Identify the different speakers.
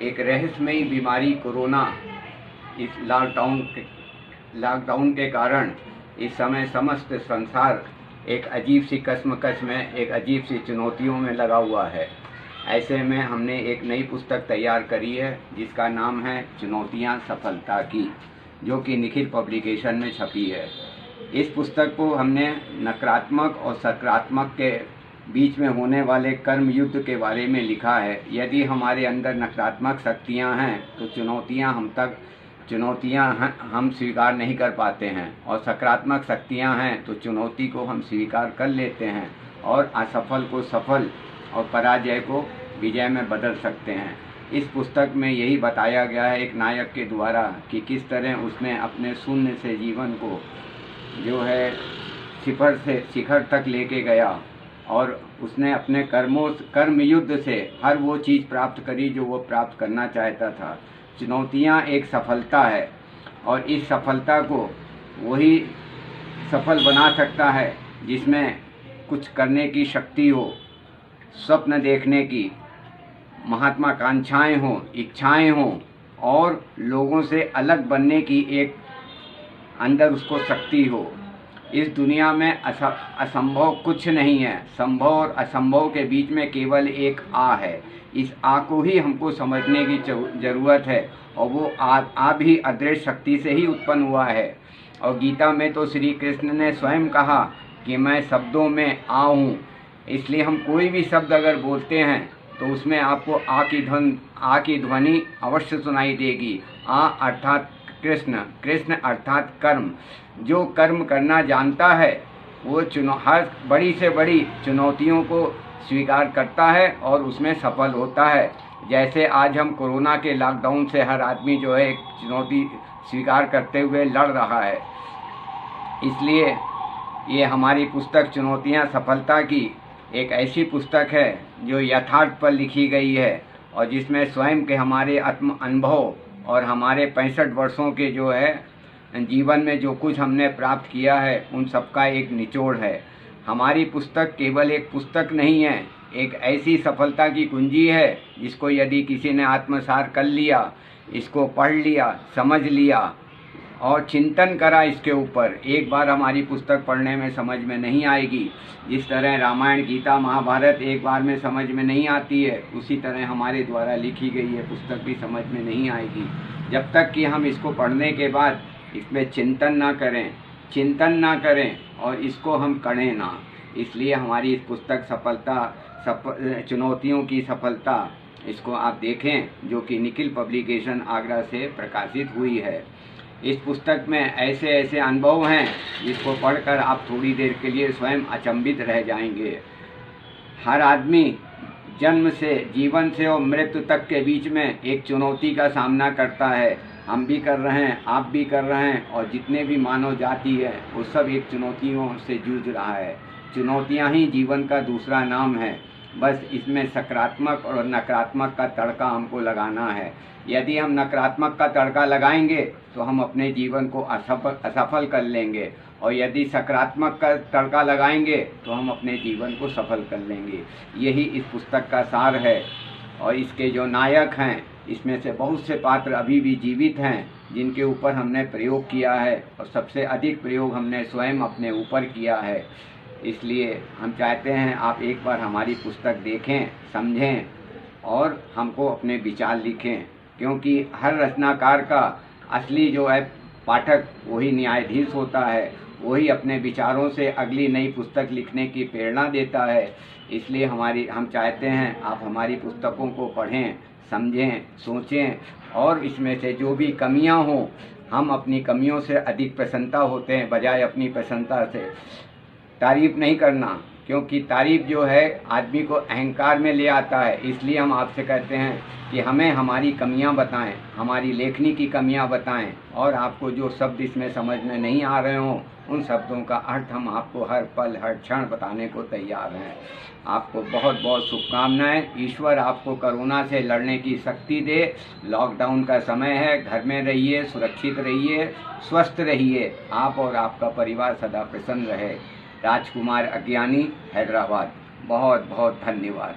Speaker 1: एक रहस्यमयी बीमारी कोरोना इस लॉकडाउन के कारण इस समय समस्त संसार एक अजीब सी कश्मकश में, एक अजीब सी चुनौतियों में लगा हुआ है। ऐसे में हमने एक नई पुस्तक तैयार करी है जिसका नाम है चुनौतियां सफलता की, जो कि निखिल पब्लिकेशन में छपी है। इस पुस्तक को हमने नकारात्मक और सकारात्मक के बीच में होने वाले कर्म युद्ध के बारे में लिखा है। यदि हमारे अंदर नकारात्मक शक्तियां हैं तो चुनौतियां हम स्वीकार नहीं कर पाते हैं, और सकारात्मक शक्तियां हैं तो चुनौती को हम स्वीकार कर लेते हैं और असफल को सफल और पराजय को विजय में बदल सकते हैं। इस पुस्तक में यही बताया गया है एक नायक के द्वारा कि किस तरह उसने अपने शून्य से जीवन को जो है शिखर से शिखर तक लेके गया, और उसने अपने कर्म युद्ध से हर वो चीज़ प्राप्त करी जो वो प्राप्त करना चाहता था। चुनौतियाँ एक सफलता है, और इस सफलता को वही सफल बना सकता है जिसमें कुछ करने की शक्ति हो, स्वप्न देखने की, महत्वाकांक्षाएं हों, इच्छाएं हों, और लोगों से अलग बनने की एक अंदर उसको शक्ति हो। इस दुनिया में असंभव कुछ नहीं है। संभव और असंभव के बीच में केवल एक आ है। इस आ को ही हमको समझने की ज़रूरत है, और वो आ भी अदृश्य शक्ति से ही उत्पन्न हुआ है। और गीता में तो श्री कृष्ण ने स्वयं कहा कि मैं शब्दों में आ हूँ। इसलिए हम कोई भी शब्द अगर बोलते हैं तो उसमें आपको आ की ध्वनि अवश्य सुनाई देगी। आ अर्थात कृष्ण, कृष्ण अर्थात कर्म। जो कर्म करना जानता है वो हर बड़ी से बड़ी चुनौतियों को स्वीकार करता है और उसमें सफल होता है। जैसे आज हम कोरोना के लॉकडाउन से हर आदमी जो है एक चुनौती स्वीकार करते हुए लड़ रहा है। इसलिए ये हमारी पुस्तक चुनौतियां सफलता की एक ऐसी पुस्तक है जो यथार्थ पर लिखी गई है, और जिसमें स्वयं के हमारे आत्म अनुभव और हमारे 65 वर्षों के जो है जीवन में जो कुछ हमने प्राप्त किया है उन सबका एक निचोड़ है। हमारी पुस्तक केवल एक पुस्तक नहीं है, एक ऐसी सफलता की कुंजी है जिसको यदि किसी ने आत्मसात कर लिया, इसको पढ़ लिया, समझ लिया और चिंतन करा इसके ऊपर। एक बार हमारी पुस्तक पढ़ने में समझ में नहीं आएगी। जिस तरह रामायण, गीता, महाभारत एक बार में समझ में नहीं आती है, उसी तरह हमारे द्वारा लिखी गई ये पुस्तक भी समझ में नहीं आएगी जब तक कि हम इसको पढ़ने के बाद इसमें चिंतन ना करें और इसको हम करें ना। इसलिए हमारी इस पुस्तक चुनौतियों की सफलता, इसको आप देखें, जो कि निखिल पब्लिकेशन आगरा से प्रकाशित हुई है। इस पुस्तक में ऐसे ऐसे अनुभव हैं जिसको पढ़कर आप थोड़ी देर के लिए स्वयं अचंभित रह जाएंगे। हर आदमी जन्म से, जीवन से और मृत्यु तक के बीच में एक चुनौती का सामना करता है। हम भी कर रहे हैं, आप भी कर रहे हैं, और जितने भी मानव जाति है वो सब एक चुनौतियों से जूझ रहा है। चुनौतियां ही जीवन का दूसरा नाम है। बस इसमें सकारात्मक और नकारात्मक का तड़का हमको लगाना है। यदि हम नकारात्मक का तड़का लगाएंगे तो हम अपने जीवन को असफल कर लेंगे, और यदि सकारात्मक का तड़का लगाएंगे तो हम अपने जीवन को सफल कर लेंगे। यही इस पुस्तक का सार है। और इसके जो नायक हैं, इसमें से बहुत से पात्र अभी भी जीवित हैं जिनके ऊपर हमने प्रयोग किया है, और सबसे अधिक प्रयोग हमने स्वयं अपने ऊपर किया है। इसलिए हम चाहते हैं आप एक बार हमारी पुस्तक देखें, समझें और हमको अपने विचार लिखें, क्योंकि हर रचनाकार का असली जो है पाठक वही न्यायाधीश होता है, वही अपने विचारों से अगली नई पुस्तक लिखने की प्रेरणा देता है। इसलिए हम चाहते हैं आप हमारी पुस्तकों को पढ़ें, समझें, सोचें, और इसमें से जो भी कमियां हों, हम अपनी कमियों से अधिक प्रसन्नता होते हैं बजाय अपनी प्रसन्नता से। तारीफ नहीं करना, क्योंकि तारीफ जो है आदमी को अहंकार में ले आता है। इसलिए हम आपसे कहते हैं कि हमें हमारी कमियां बताएं, हमारी लेखनी की कमियां बताएं, और आपको जो शब्द इसमें समझ में नहीं आ रहे हों उन शब्दों का अर्थ हम आपको हर पल हर क्षण बताने को तैयार हैं। आपको बहुत बहुत शुभकामनाएं। ईश्वर आपको कोरोना से लड़ने की शक्ति दे। लॉकडाउन का समय है, घर में रहिए, सुरक्षित रहिए, स्वस्थ रहिए। आप और आपका परिवार सदा प्रसन्न रहे। राजकुमार अज्ञानी, हैदराबाद। बहुत बहुत धन्यवाद।